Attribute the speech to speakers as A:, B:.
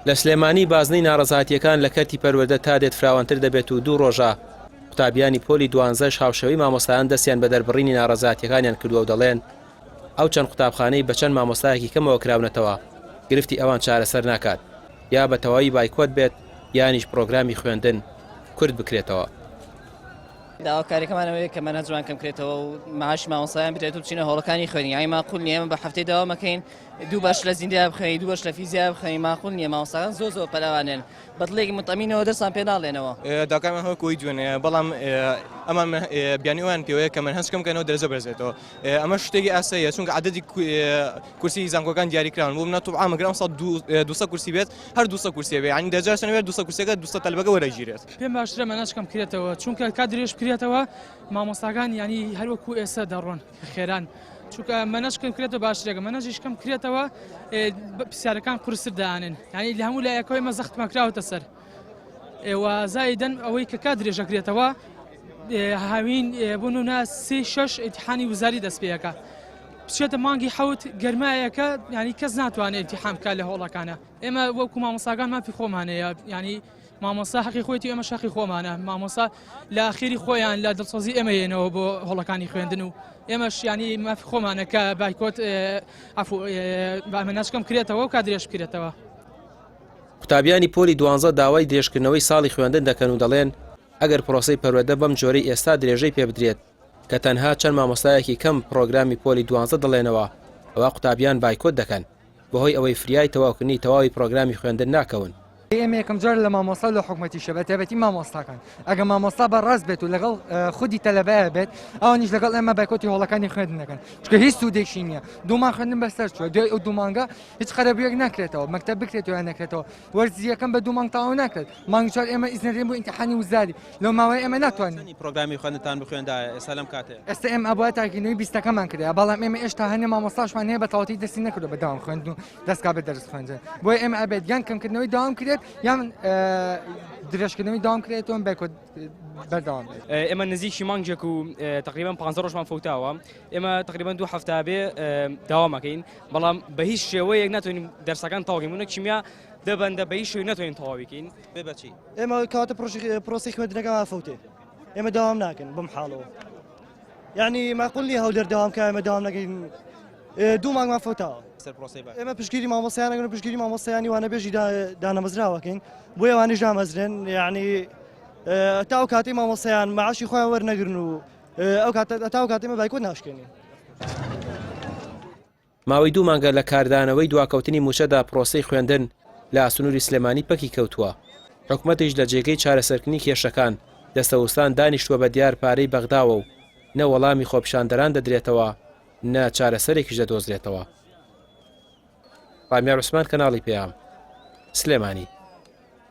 A: لە سلێمانی بازنەی ناڕەزایەتیەکان لە کەرتی پەروەردە تا دێت فراوانتر دەبێت و 2 ڕۆژە قوتابیانی پۆلی 12 هاوشەوی مامۆستایان دەستیان بە دەربڕینی ناڕەزایەتیەکانیان کردووە و دەڵێن ئەو چەند قوتابخانەی بە چەند مامۆستایەکی کەمەوە کراونەتەوە گرفتی ئەوان چارەسەر ناکات یا بە تەواوی بایکۆت بێت یانیش پرۆگرامی خوێندن کورد بکرێتەوە.
B: داواکاریەکەمانەوەی کە مەنهەجمان کەم کرێتەوە و ماهاش مامۆستایان بدرێت و بچینە هۆڵەکانی خوێنی. یانی ماقول نییە ئێمە بە هەفتەی داوامەکەین 2 باش لە زیندیا بخەین 2 باش لە فیزیا بخەین. ماقول نییە مامۆستایان زۆر پەلاوانێن بەدڵێکی متەمینەوە دەرسان پێ ناڵێنەوە.
C: داکارمان هەوە کۆی جوێنەیە بەڵام ئەمان بیانیوان پێوەیە کە من هەستکەم کەنەوە دەرەجە بەرزێتەوە. ئەمە شتێکی ئاساییە چونکە عەدەدی کورسی زانکۆکان دیاریکراون بۆ منە توعامەگرام 200 کورسی بێت هەر 200 کورسی بێ ینی دەرجاشە نوێت 200 کورسەکە 200 تەلبەکە وەرەگیرێت.
D: پێم باشترە مەنهەجکەم کرێتەوە چونکە کادرێش کرێتەوە مامۆستاکان ینی هەروەکو ئێستا دەڕۆن خێران چونکە مەنهەجکەم کرێتەوە باشترێکە مەنهەجیشکەم کرێتەوە پرسیارەکان قورستر دانن ینی لە هەموو لایەکەوەی مە زەختمان کراوەتە سەر ئێوە زایدەن ئەوەی کە کادرێژەکرێتەوە هاوین بوون و ناسی 6 ئیمتیحانی وزاری دەست پێەکە بچێتە مانگی حەوت گەرمایەکە ینی کەس ناتوانێت ئیمتیحان بکات لە هۆڵەکانە. ئێمە وەکو مامۆستاکان مافی خۆمانەیە ینی مامۆستا حەقی خۆیەتی ئێمە شەقی خۆمانە مامۆستا لە ئاخری خۆیان لە دڵسۆزی ئێمەیەنەوە بۆ هۆڵەکانی خوێندن و ئێمەش ینی مافی خۆمانە کە بایکۆت مەنهەجکەم کرێتەوە و کادرێش بکرێتەوە.
A: قوتابیانی پۆلی 12 داوای درێژکردنەوەی ساڵی خوێندن دەکەن و دەڵێن ئەگەر پرۆسەی پەروەردە بەم جۆرەی ئێستا درێژەی پێ بدرێت کە تەنها چەند مامۆستایەکی کەم پرۆگرامی پۆلی 12 دەڵێنەوە ئەوە قوتابیان بایکۆت دەکەن بەهۆی ئەوەی فریای تەواوکردنی تەواوی پرۆگرامی خوێندن ناکەون.
E: ئێمە یەکەم جار لە مامۆستا لە حکوومەتیشە بە تایبەتی مامۆستاکان ئەگە مامۆستا بەڕاست بێت و لەگەڵ خودی تەلەبەیە بێت ئەوانیش لەگەڵ ئێمە بایکۆتی هۆڵەکانی خوێندن دەکەن چکە هیچ سوودێکی نییە دوومان خوێندن بەسەر چووە دوای ئەو 2 مانگە هیچ خەرەبیەک ناکرێتەوە مەکتەب بکرێتەوە یان نەکرێتەوە وەرزیەکەم بە 2 مانگ تەواو ناکرێت مانگی 4 ئێمە ئیزنەرێن بۆ ئیمتیحانی وزاری لەو ماوەی ئێمە ناتوانین
A: پرۆگرامی خوێندنتان بخوێندایە ئێستا لەم کاتێ
E: ئێستا ئێمە ئەبووە تاکینەوەی 20ەکەمان کردە بەڵام ئێمە ئێشتا هەنێ مامۆستاشمان هەیە بە تەواوەتی دەستی نەکردو بە داوام خوێندن و دەستکا بە دەرس خوێندن بۆیە ئێمە ئەبێت یان کەمکردنەوەی داوام کرێت یان درێژکردنەوەی داوام کرێتەوە بایکۆت بەردەوام بێت.
F: ئێمە نزیکی مانگێک و تقریبا 15 ڕۆژمان فوتاوە ئێمە تقریبا 2 هەفتە بێ داوامەکەین بەڵام بە هیچ شێوەیەک ناتوانین دەرسەکان تەواوکەین بوونە کیمیا دەبەندە بە هیچ شێوەیەک ناتوانین تەواویکەین
A: بێ بەچی
G: ئێمە کاتە پرۆسی خوێندنەکەمان فوتێ ئێمە داوام ناکەن بم حاڵەوە یعنی ماقول نییە هەولێر داوام کە ئێمە داوام نەکەین 2 مانگمان فوتاوە ئێمە پشگیری مامۆستایانەکەن و پشگیری مامۆستایانی وانە بێژی دانەمەزراوەکەین بۆ ئەوانیش دامەزرێن یعنی تا ئەو کاتی مامۆستایان مەعاشی خۆیان وەرنەگرن و تا ئەو کاتێمە بایکۆت ناشکێنین.
A: ماوەی 2 مانگە لە کاردانەوەی دواکەوتنی موچەدا پرۆسەی خوێندن لە ئاسنووری سلێمانی پەکی کەوتووە حکوومەتیش لە جێگەی چارەسەرکردنی کێشەکان دەستەوەستان دانیشتووە بە دیار پارەی بەغداوە و نە وەڵامی خۆپیشاندەران دەدرێتەوە نە چارەسەرێکیش دەدۆزرێتەوە. ڕامیار عوسمان کەناڵی پێیام سلێمانی.